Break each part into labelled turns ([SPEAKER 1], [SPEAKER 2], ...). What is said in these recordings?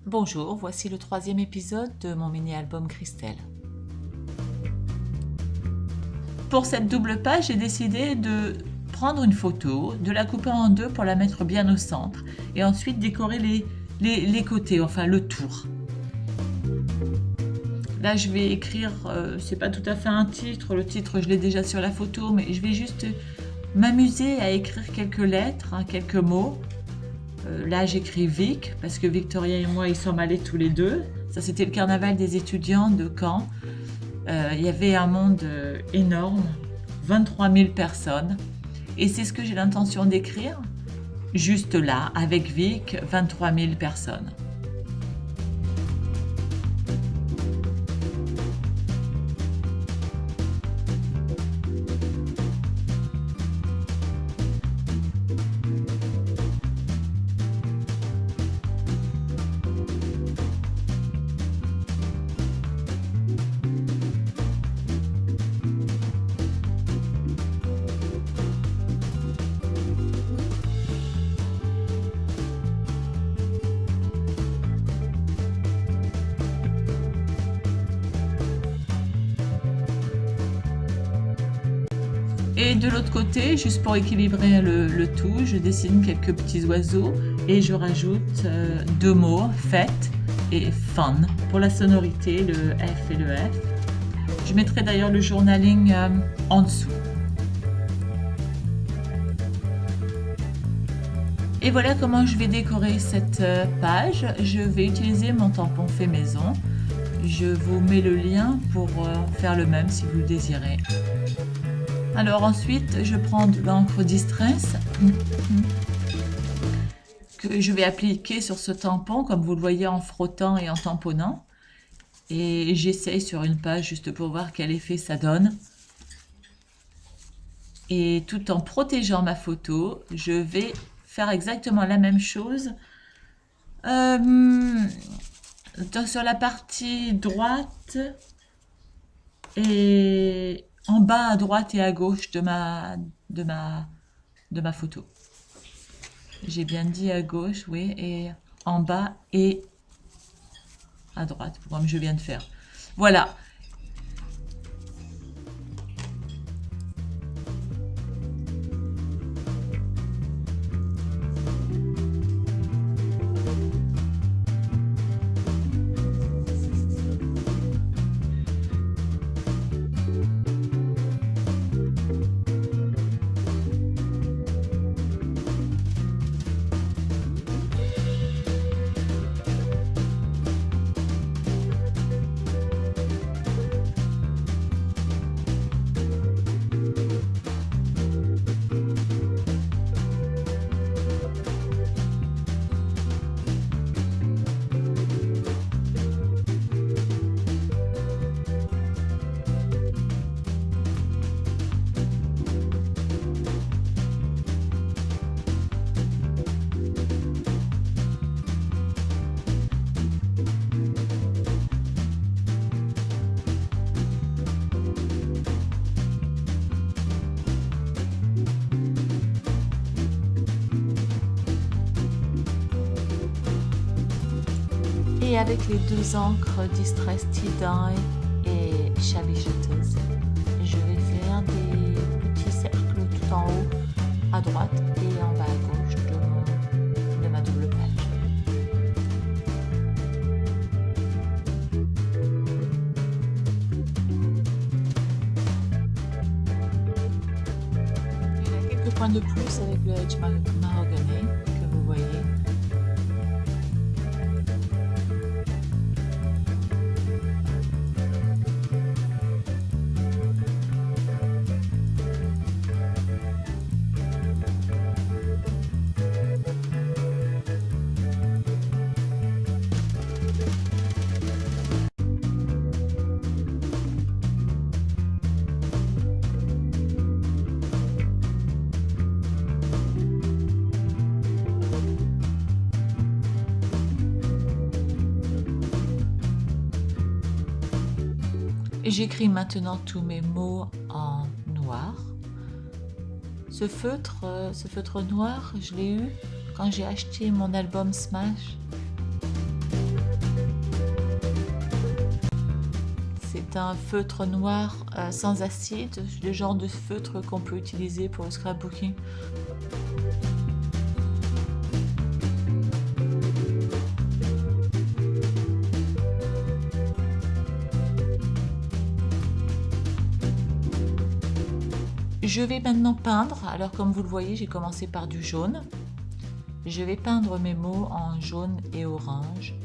[SPEAKER 1] Bonjour, voici le troisième épisode de mon mini-album Christelle. Pour cette double page, j'ai décidé de prendre une photo, de la couper en deux pour la mettre bien au centre et ensuite décorer les côtés, enfin le tour. Là, je vais écrire, c'est pas tout à fait un titre, le titre je l'ai déjà sur la photo, mais je vais juste m'amuser à écrire quelques lettres, quelques mots. Là, j'écris Vic, parce que Victoria et moi, y sommes allés tous les deux. Ça, c'était le carnaval des étudiants de Caen. Il y avait un monde énorme, 23 000 personnes. Et c'est ce que j'ai l'intention d'écrire, juste là, avec Vic, 23 000 personnes. Et de l'autre côté, juste pour équilibrer le tout, je dessine quelques petits oiseaux et je rajoute deux mots, fête et fun, pour la sonorité, le F et le F. Je mettrai d'ailleurs le journaling en dessous. Et voilà comment je vais décorer cette page. Je vais utiliser mon tampon fait maison. Je vous mets le lien pour faire le même si vous le désirez. Alors ensuite, je prends de l'encre Distress que je vais appliquer sur ce tampon, comme vous le voyez en frottant et en tamponnant. Et j'essaye sur une page juste pour voir quel effet ça donne. Et tout en protégeant ma photo, je vais faire exactement la même chose sur la partie droite et en bas à droite et à gauche de ma photo. J'ai bien dit à gauche, oui, et en bas et à droite, comme je viens de faire. Voilà. Et avec les deux encres Distress Tea Dye et Shabby Shutters, je vais faire des petits cercles tout en haut à droite et en bas à gauche de ma double page. Il y a quelques points de plus avec le Edge Mahogany que vous voyez. J'écris maintenant tous mes mots en noir. Ce feutre noir, je l'ai eu quand j'ai acheté mon album Smash. c'est un feutre noir sans acide, le genre de feutre qu'on peut utiliser pour le scrapbooking. Je vais maintenant peindre. Alors comme vous le voyez, j'ai commencé par du jaune. Je vais peindre mes mots en jaune et orange.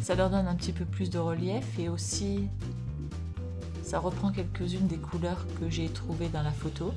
[SPEAKER 1] Ça leur donne un petit peu plus de relief et aussi ça reprend quelques-unes des couleurs que j'ai trouvées dans la photo.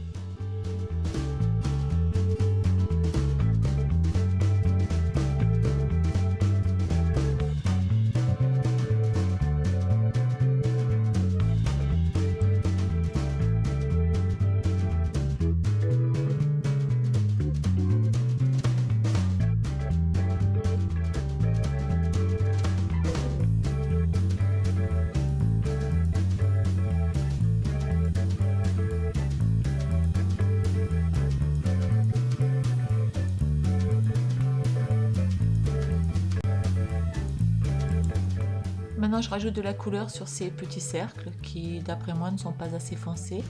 [SPEAKER 1] Maintenant, je rajoute de la couleur sur ces petits cercles qui, d'après moi, ne sont pas assez foncés.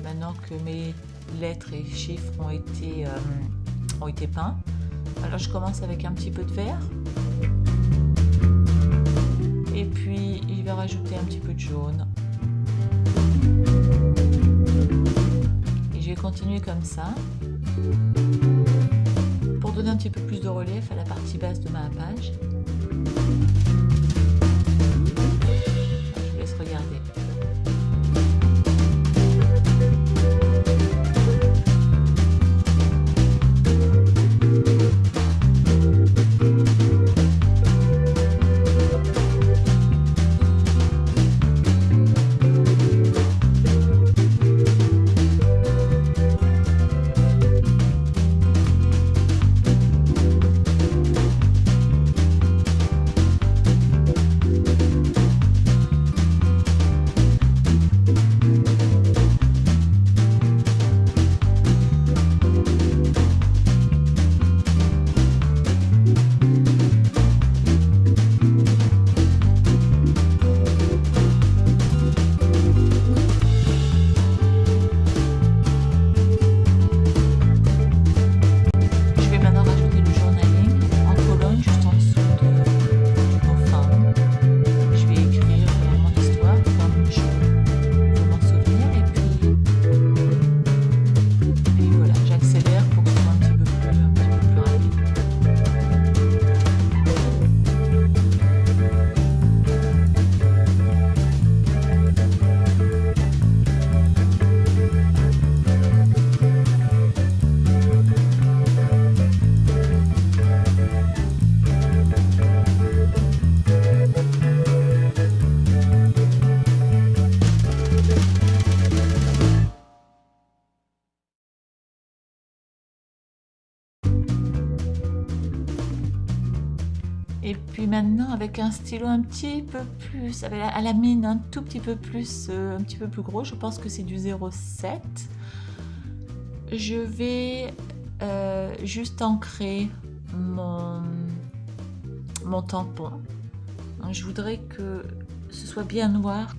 [SPEAKER 1] Maintenant que mes lettres et chiffres ont été peints. Alors, je commence avec un petit peu de vert. Et puis, je vais rajouter un petit peu de jaune. Et je vais continuer comme ça. Pour donner un petit peu plus de relief à la partie basse de ma page. Regarder. Et puis maintenant, avec un stylo un petit peu plus, à la mine un tout petit peu plus, un petit peu plus gros, je pense que c'est du 0,7. Je vais juste ancrer mon tampon. Je voudrais que ce soit bien noir.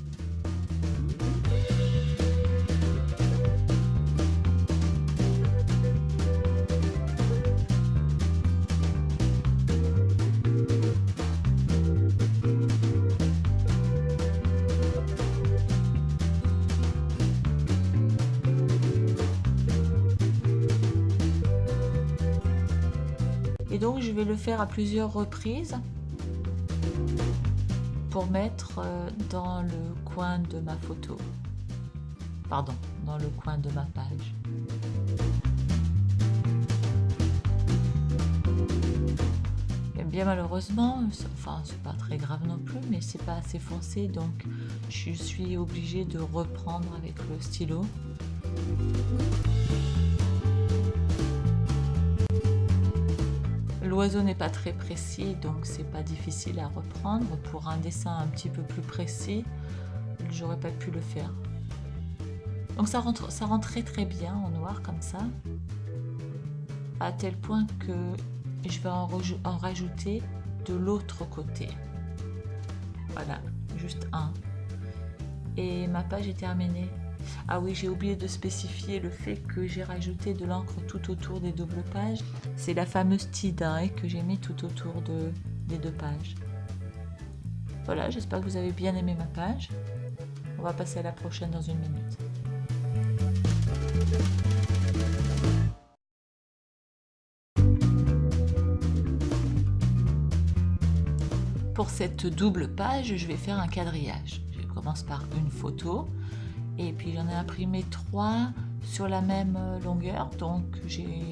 [SPEAKER 1] Et donc je vais le faire à plusieurs reprises pour mettre dans le coin de ma photo. Pardon, dans le coin de ma page. Et bien malheureusement, enfin c'est pas très grave non plus, mais c'est pas assez foncé, donc je suis obligée de reprendre avec le stylo. L'oiseau n'est pas très précis, donc c'est pas difficile à reprendre. Pour un dessin un petit peu plus précis, j'aurais pas pu le faire. Donc ça rentre très très bien en noir comme ça. à tel point que je vais en rajouter de l'autre côté. Voilà, juste un. Et ma page est terminée. Ah oui, j'ai oublié de spécifier le fait que j'ai rajouté de l'encre tout autour des doubles pages. C'est la fameuse tie-dye que j'ai mis tout autour des deux pages. Voilà, j'espère que vous avez bien aimé ma page. On va passer à la prochaine dans une minute. Pour cette double page, je vais faire un quadrillage. Je commence par une photo et puis j'en ai imprimé 3 sur la même longueur, donc j'ai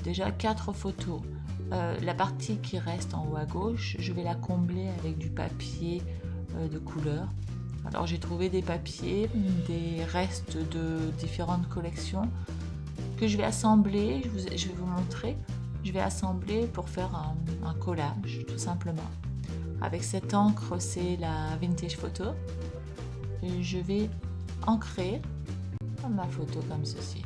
[SPEAKER 1] déjà 4 photos. La partie qui reste en haut à gauche, je vais la combler avec du papier de couleur. Alors j'ai trouvé des papiers, des restes de différentes collections que je vais assembler, je vais vous montrer. Je vais assembler pour faire un collage tout simplement. Avec cette encre, c'est la Vintage Photo. Et je vais ancrer ma photo comme ceci.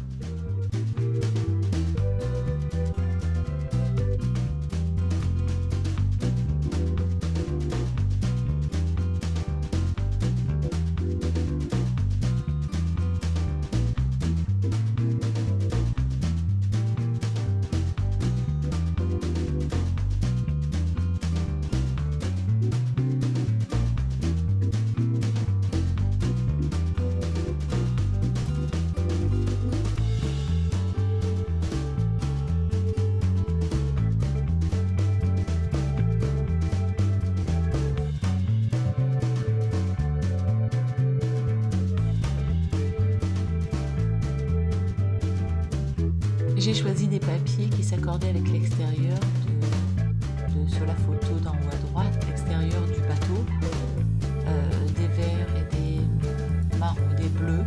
[SPEAKER 1] J'ai choisi des papiers qui s'accordaient avec l'extérieur sur la photo d'en haut à droite, l'extérieur du bateau, des verts et des marrons, des bleus,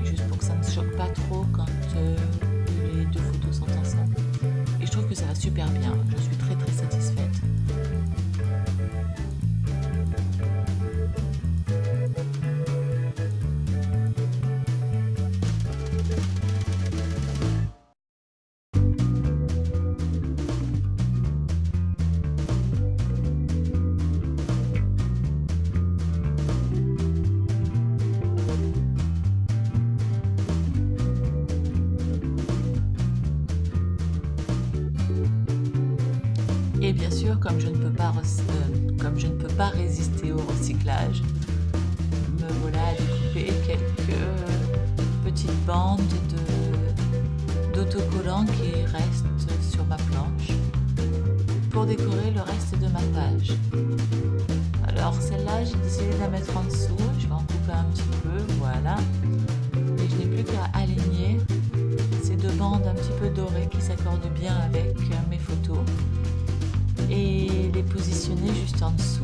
[SPEAKER 1] juste pour que ça ne choque pas trop quand les deux photos sont ensemble. Et je trouve que ça va super bien, je suis très très satisfaite. Et bien sûr, comme je ne peux pas résister au recyclage, me voilà à découper quelques petites bandes d'autocollants qui restent sur ma planche pour décorer le reste de ma page. Alors celle-là, j'ai décidé de la mettre en dessous, je vais en couper un petit peu, voilà. Et je n'ai plus qu'à aligner ces deux bandes un petit peu dorées qui s'accordent bien avec mes photos et les positionner juste en dessous.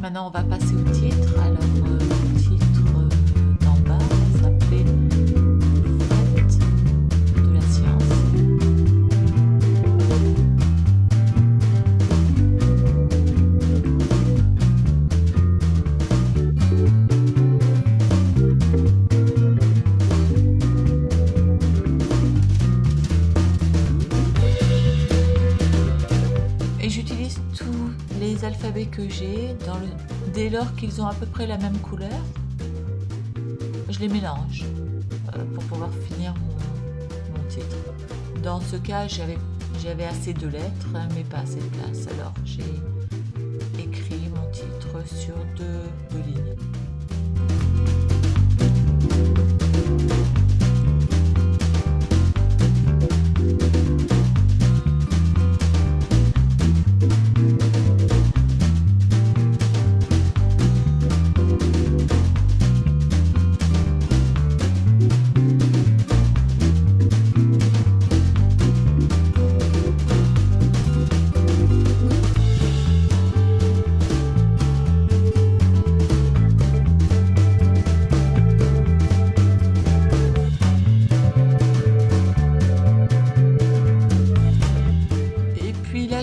[SPEAKER 1] Maintenant, on va passer au titre. Alors, le titre d'en bas va s'appeler Fête de la science. Et j'utilise les alphabets que j'ai, dès lors qu'ils ont à peu près la même couleur, je les mélange pour pouvoir finir mon titre. Dans ce cas, j'avais assez de lettres, mais pas assez de place. Alors j'ai écrit mon titre sur deux lignes.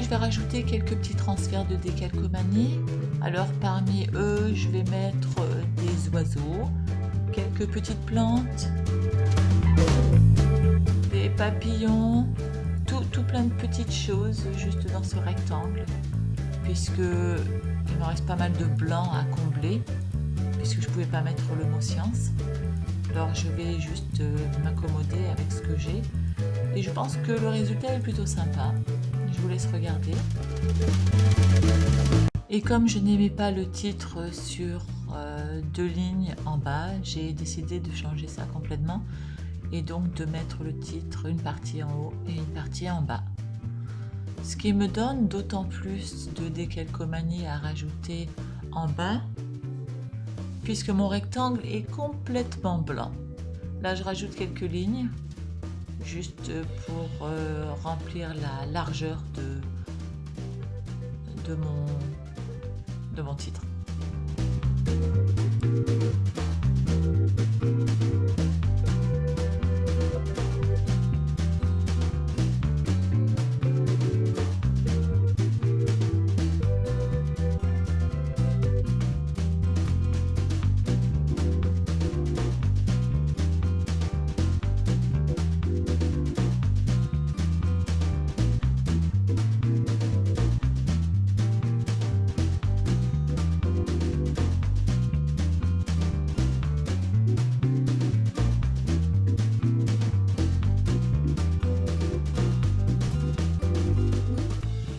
[SPEAKER 1] Je vais rajouter quelques petits transferts de décalcomanie. Alors parmi eux, je vais mettre des oiseaux, quelques petites plantes, des papillons, tout plein de petites choses juste dans ce rectangle, puisque il me reste pas mal de blanc à combler, puisque je pouvais pas mettre le mot science. Alors je vais juste m'accommoder avec ce que j'ai, et je pense que le résultat est plutôt sympa. Je vous laisse regarder. Et comme je n'aimais pas le titre sur 2 lignes en bas, j'ai décidé de changer ça complètement et donc de mettre le titre une partie en haut et une partie en bas. Ce qui me donne d'autant plus de décalcomanie à rajouter en bas, puisque mon rectangle est complètement blanc. Là, je rajoute quelques lignes juste pour remplir la largeur de mon titre.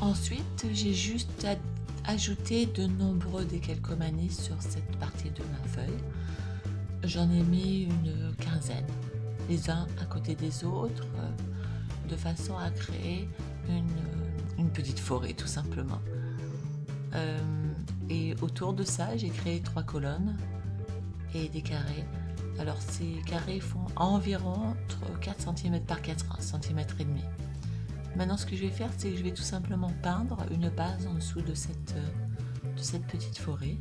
[SPEAKER 1] Ensuite, j'ai juste ajouté de nombreux décalcomanies sur cette partie de ma feuille. J'en ai mis une quinzaine, les uns à côté des autres, de façon à créer une petite forêt tout simplement. Et autour de ça, j'ai créé 3 colonnes et des carrés. Alors ces carrés font environ 4 cm par 4 cm et demi. Maintenant, ce que je vais faire, c'est que je vais tout simplement peindre une base en dessous de cette petite forêt.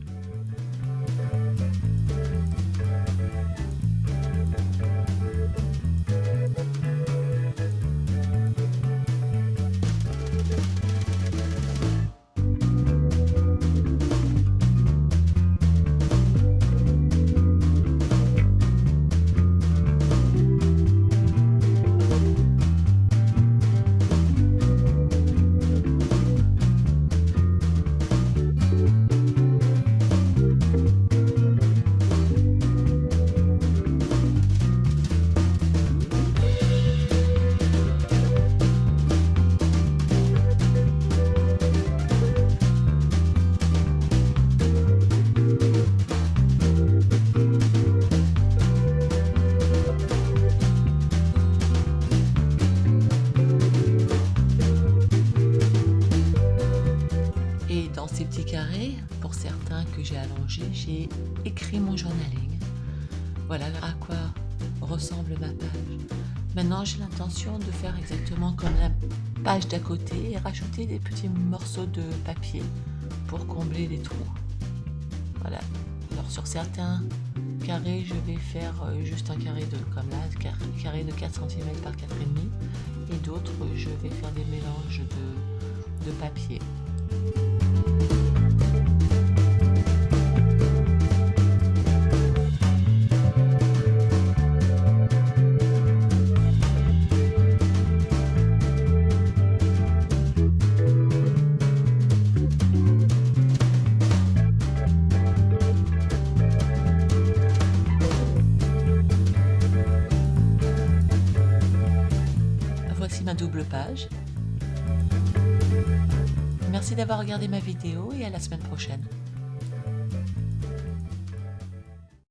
[SPEAKER 1] Ces petits carrés, pour certains que j'ai allongés, j'ai écrit mon journaling. Voilà à quoi ressemble ma page. Maintenant, j'ai l'intention de faire exactement comme la page d'à côté et rajouter des petits morceaux de papier pour combler les trous. Voilà. Alors sur certains carrés, je vais faire juste un carré comme là, carré de 4 cm par 4,5 et d'autres, je vais faire des mélanges de papier. voici ma double page. Merci d'avoir regardé ma vidéo et à la semaine prochaine.